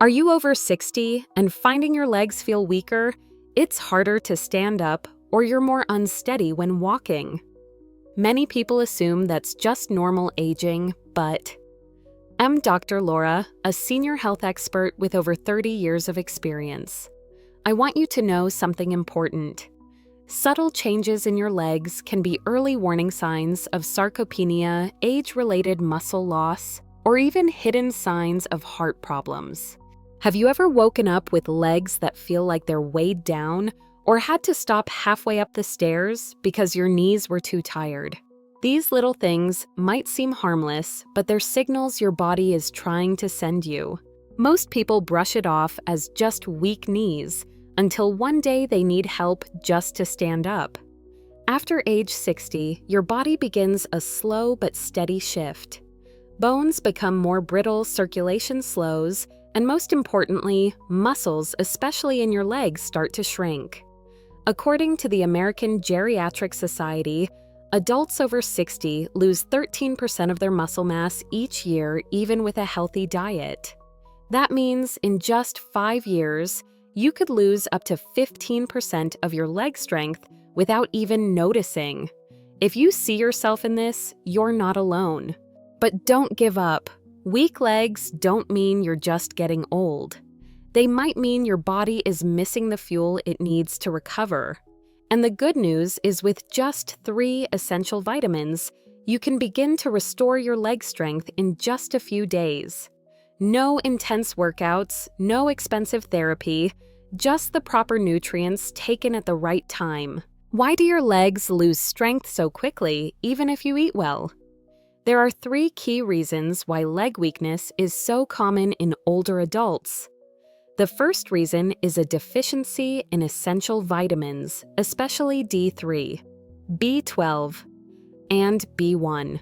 Are you over 60 and finding your legs feel weaker? It's harder to stand up, or you're more unsteady when walking. Many people assume that's just normal aging, but I'm Dr. Laura, a senior health expert with over 30 years of experience. I want you to know something important. Subtle changes in your legs can be early warning signs of sarcopenia, age-related muscle loss, or even hidden signs of heart problems. Have you ever woken up with legs that feel like they're weighed down, or had to stop halfway up the stairs because your knees were too tired? These little things might seem harmless, but they're signals your body is trying to send you. Most people brush it off as just weak knees, until one day they need help just to stand up. After age 60, your body begins a slow but steady shift. Bones become more brittle, circulation slows, and most importantly, muscles, especially in your legs, start to shrink. According to the American Geriatric Society, adults over 60 lose 13% of their muscle mass each year, even with a healthy diet. That means in just 5 years, you could lose up to 15% of your leg strength without even noticing. If you see yourself in this, you're not alone. But don't give up. Weak legs don't mean you're just getting old. They might mean your body is missing the fuel it needs to recover. And the good news is with just 3 essential vitamins, you can begin to restore your leg strength in just a few days. No intense workouts, no expensive therapy, just the proper nutrients taken at the right time. Why do your legs lose strength so quickly, even if you eat well? There are 3 key reasons why leg weakness is so common in older adults. The first reason is a deficiency in essential vitamins, especially D3, B12, and B1.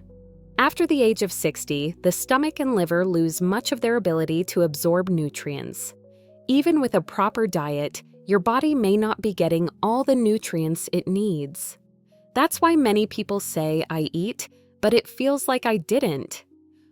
After the age of 60, the stomach and liver lose much of their ability to absorb nutrients. Even with a proper diet, your body may not be getting all the nutrients it needs. That's why many people say, "I eat, but it feels like I didn't."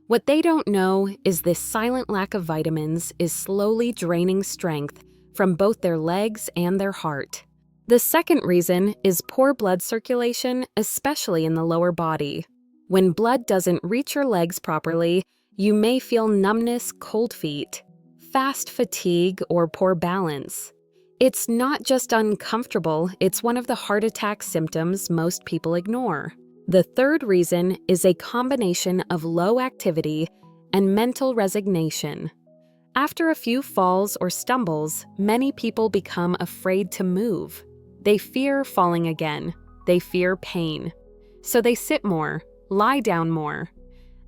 What they don't know is this silent lack of vitamins is slowly draining strength from both their legs and their heart. The second reason is poor blood circulation, especially in the lower body. When blood doesn't reach your legs properly, you may feel numbness, cold feet, fast fatigue, or poor balance. It's not just uncomfortable, it's one of the heart attack symptoms most people ignore. The third reason is a combination of low activity and mental resignation. After a few falls or stumbles, many people become afraid to move. They fear falling again. They fear pain. So they sit more, lie down more.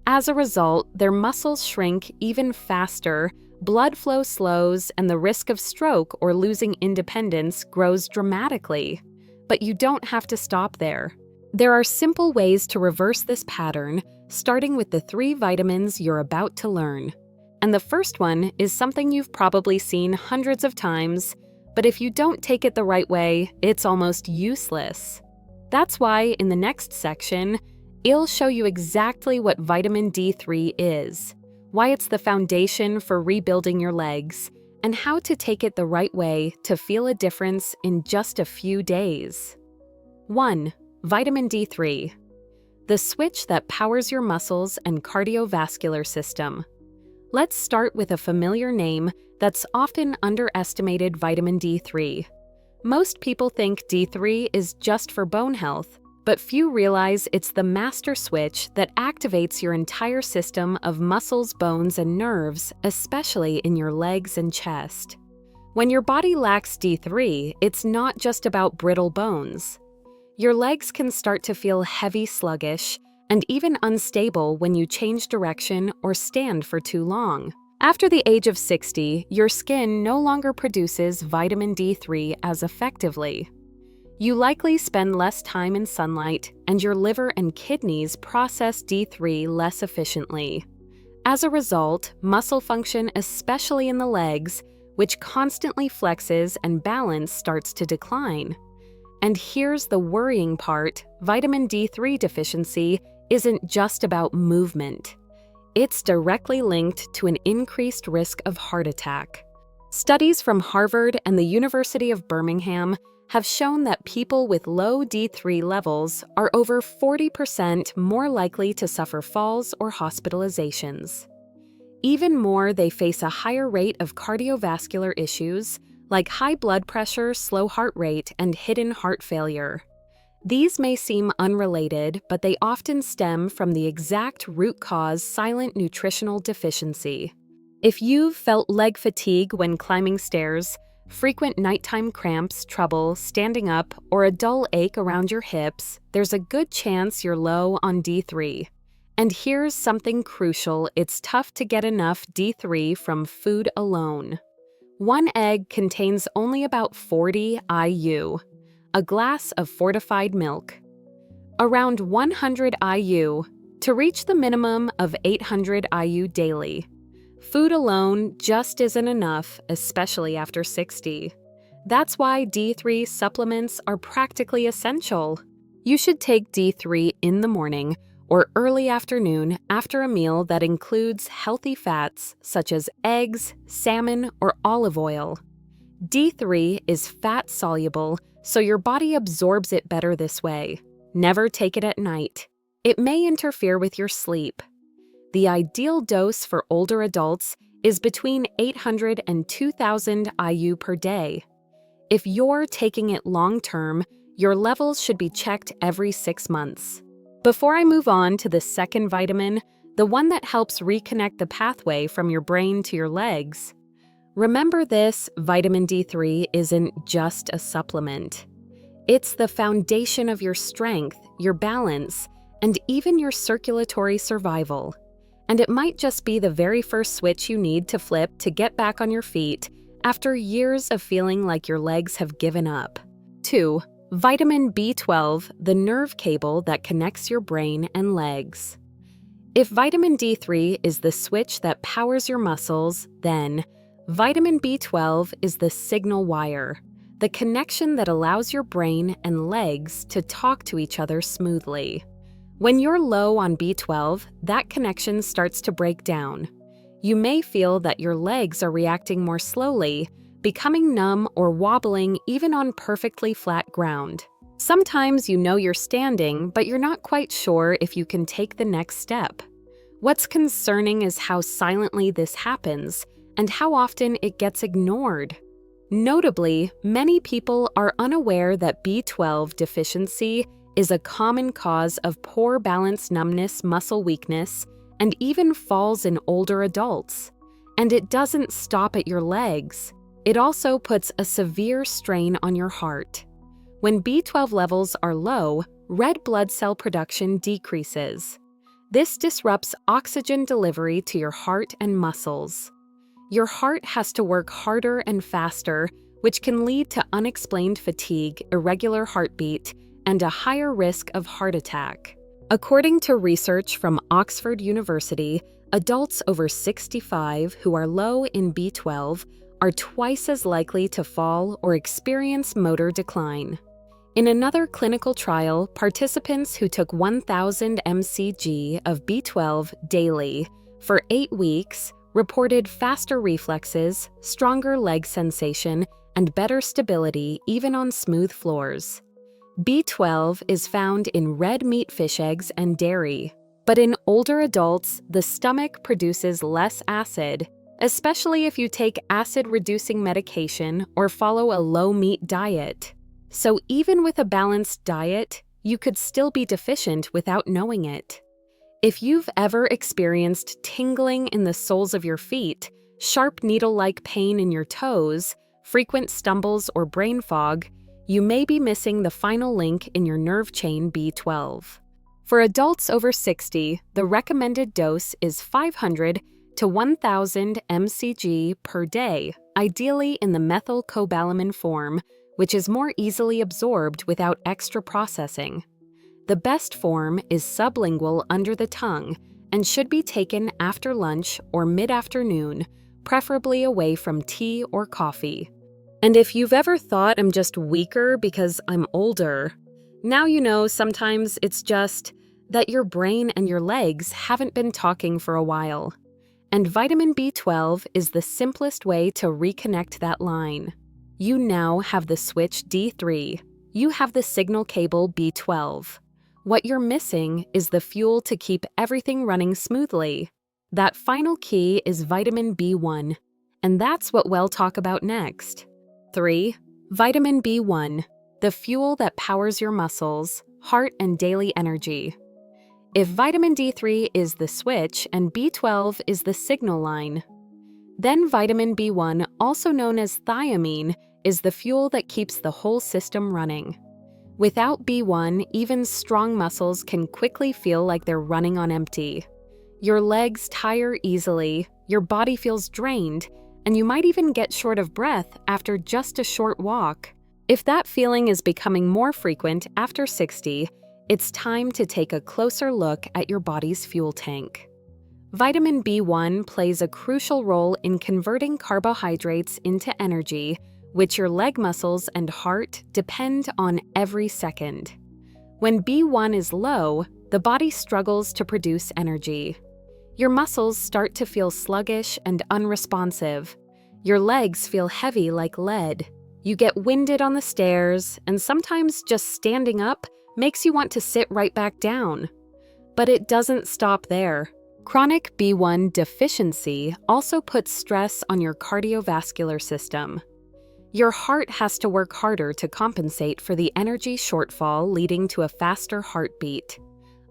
As a result, their muscles shrink even faster, blood flow slows, and the risk of stroke or losing independence grows dramatically. But you don't have to stop there. There are simple ways to reverse this pattern, starting with the 3 vitamins you're about to learn. And the first one is something you've probably seen hundreds of times, but if you don't take it the right way, it's almost useless. That's why in the next section, I'll show you exactly what vitamin D3 is, why it's the foundation for rebuilding your legs, and how to take it the right way to feel a difference in just a few days. 1. Vitamin D3, the switch that powers your muscles and cardiovascular system. Let's start with a familiar name that's often underestimated: vitamin D3. Most people think D3 is just for bone health, but few realize it's the master switch that activates your entire system of muscles, bones, and nerves, especially in your legs and chest. When your body lacks D3, it's not just about brittle bones. Your legs can start to feel heavy, sluggish, and even unstable when you change direction or stand for too long. After the age of 60, your skin no longer produces vitamin D3 as effectively. You likely spend less time in sunlight, and your liver and kidneys process D3 less efficiently. As a result, muscle function, especially in the legs, which constantly flexes and balance, starts to decline. And here's the worrying part: vitamin D3 deficiency isn't just about movement. It's directly linked to an increased risk of heart attack. Studies from Harvard and the University of Birmingham have shown that people with low D3 levels are over 40% more likely to suffer falls or hospitalizations. Even more, they face a higher rate of cardiovascular issues like high blood pressure, slow heart rate, and hidden heart failure. These may seem unrelated, but they often stem from the exact root cause: silent nutritional deficiency. If you've felt leg fatigue when climbing stairs, frequent nighttime cramps, trouble standing up, or a dull ache around your hips, there's a good chance you're low on D3. And here's something crucial: it's tough to get enough D3 from food alone. One egg contains only about 40 IU, a glass of fortified milk. Around 100 IU to reach the minimum of 800 IU daily. Food alone just isn't enough, especially after 60. That's why D3 supplements are practically essential. You should take D3 in the morning or early afternoon after a meal that includes healthy fats such as eggs, salmon, or olive oil. D3 is fat-soluble, so your body absorbs it better this way. Never take it at night. It may interfere with your sleep. The ideal dose for older adults is between 800 and 2,000 IU per day. If you're taking it long-term, your levels should be checked every 6 months. Before I move on to the second vitamin, the one that helps reconnect the pathway from your brain to your legs, remember this: vitamin D3 isn't just a supplement. It's the foundation of your strength, your balance, and even your circulatory survival. And it might just be the very first switch you need to flip to get back on your feet after years of feeling like your legs have given up. 2. Vitamin B12, the nerve cable that connects your brain and legs. If vitamin D3 is the switch that powers your muscles, then vitamin B12 is the signal wire, the connection that allows your brain and legs to talk to each other smoothly. When you're low on B12, that connection starts to break down. You may feel that your legs are reacting more slowly, becoming numb or wobbling even on perfectly flat ground. Sometimes you know you're standing, but you're not quite sure if you can take the next step. What's concerning is how silently this happens and how often it gets ignored. Notably, many people are unaware that B12 deficiency is a common cause of poor balance, numbness, muscle weakness, and even falls in older adults. And it doesn't stop at your legs. It also puts a severe strain on your heart. When B12 levels are low, red blood cell production decreases. This disrupts oxygen delivery to your heart and muscles. Your heart has to work harder and faster, which can lead to unexplained fatigue, irregular heartbeat, and a higher risk of heart attack. According to research from Oxford University, adults over 65 who are low in B12 are twice as likely to fall or experience motor decline. In another clinical trial, participants who took 1,000 mcg of B12 daily for 8 weeks reported faster reflexes, stronger leg sensation, and better stability even on smooth floors. B12 is found in red meat, fish eggs, and dairy. But in older adults, the stomach produces less acid, especially if you take acid-reducing medication or follow a low-meat diet. So even with a balanced diet, you could still be deficient without knowing it. If you've ever experienced tingling in the soles of your feet, sharp needle-like pain in your toes, frequent stumbles, or brain fog, you may be missing the final link in your nerve chain B12. For adults over 60, the recommended dose is 500 to 1,000 mcg per day, ideally in the methylcobalamin form, which is more easily absorbed without extra processing. The best form is sublingual under the tongue and should be taken after lunch or mid-afternoon, preferably away from tea or coffee. And if you've ever thought I'm just weaker because I'm older, now you know sometimes it's just that your brain and your legs haven't been talking for a while. And vitamin B12 is the simplest way to reconnect that line. You now have the switch D3. You have the signal cable B12. What you're missing is the fuel to keep everything running smoothly. That final key is vitamin B1, and that's what we'll talk about next. 3. Vitamin B1, the fuel that powers your muscles, heart, and daily energy. If vitamin D3 is the switch and B12 is the signal line, then vitamin B1, also known as thiamine, is the fuel that keeps the whole system running. Without B1, even strong muscles can quickly feel like they're running on empty. Your legs tire easily, your body feels drained, and you might even get short of breath after just a short walk. If that feeling is becoming more frequent after 60, it's time to take a closer look at your body's fuel tank. Vitamin B1 plays a crucial role in converting carbohydrates into energy, which your leg muscles and heart depend on every second. When B1 is low, the body struggles to produce energy. Your muscles start to feel sluggish and unresponsive. Your legs feel heavy like lead. You get winded on the stairs, and sometimes just standing up makes you want to sit right back down. But it doesn't stop there. Chronic B1 deficiency also puts stress on your cardiovascular system. Your heart has to work harder to compensate for the energy shortfall, leading to a faster heartbeat,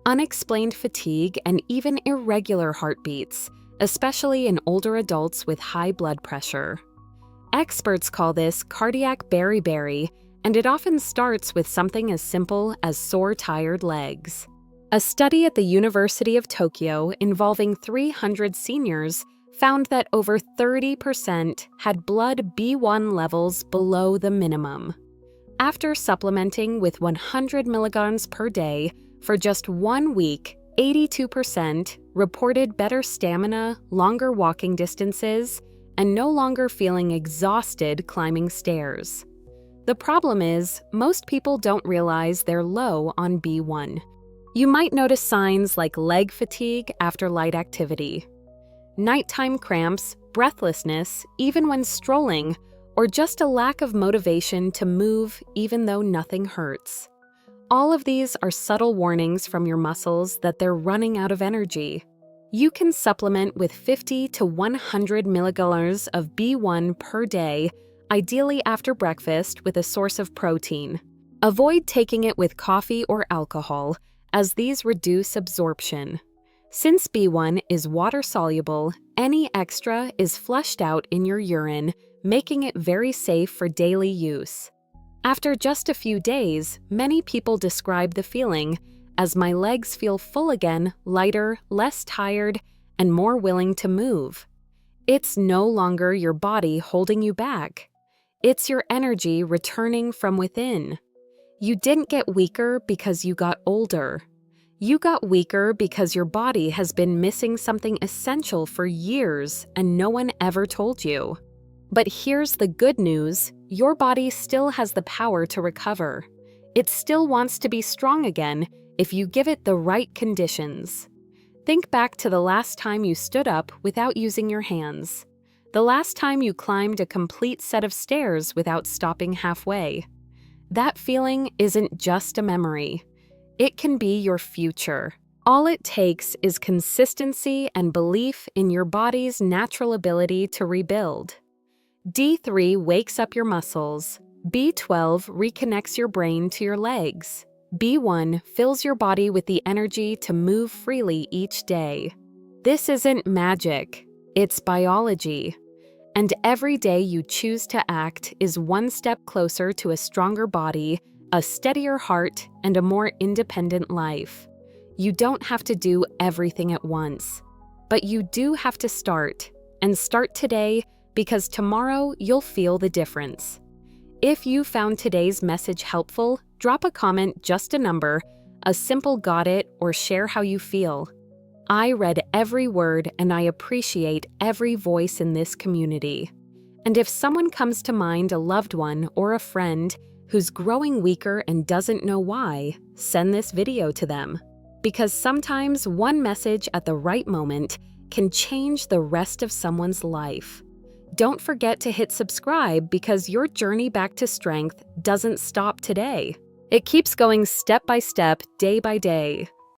unexplained fatigue, and even irregular heartbeats, especially in older adults with high blood pressure. Experts call this cardiac beriberi, and it often starts with something as simple as sore, tired legs. A study at the University of Tokyo involving 300 seniors found that over 30% had blood B1 levels below the minimum. After supplementing with 100 milligrams per day for just 1 week, 82% reported better stamina, longer walking distances, and no longer feeling exhausted climbing stairs. The problem is, most people don't realize they're low on B1. You might notice signs like leg fatigue after light activity, nighttime cramps, breathlessness, even when strolling, or just a lack of motivation to move even though nothing hurts. All of these are subtle warnings from your muscles that they're running out of energy. You can supplement with 50 to 100 milligrams of B1 per day, ideally after breakfast with a source of protein. Avoid taking it with coffee or alcohol, as these reduce absorption. Since B1 is water-soluble, any extra is flushed out in your urine, making it very safe for daily use. After just a few days, many people describe the feeling as my legs feel full again, lighter, less tired, and more willing to move. It's no longer your body holding you back. It's your energy returning from within. You didn't get weaker because you got older. You got weaker because your body has been missing something essential for years and no one ever told you. But here's the good news: your body still has the power to recover. It still wants to be strong again if you give it the right conditions. Think back to the last time you stood up without using your hands. The last time you climbed a complete set of stairs without stopping halfway. That feeling isn't just a memory. It can be your future. All it takes is consistency and belief in your body's natural ability to rebuild. D3 wakes up your muscles. B12 reconnects your brain to your legs. B1 fills your body with the energy to move freely each day. This isn't magic, it's biology. And every day you choose to act is one step closer to a stronger body, a steadier heart, and a more independent life. You don't have to do everything at once, but you do have to start, and start today, because tomorrow you'll feel the difference. If you found today's message helpful, drop a comment, just a number, a simple got it, or share how you feel. I read every word and I appreciate every voice in this community. And if someone comes to mind, a loved one or a friend who's growing weaker and doesn't know why, send this video to them. because sometimes one message at the right moment can change the rest of someone's life. Don't forget to hit subscribe because your journey back to strength doesn't stop today. It keeps going step by step, day by day.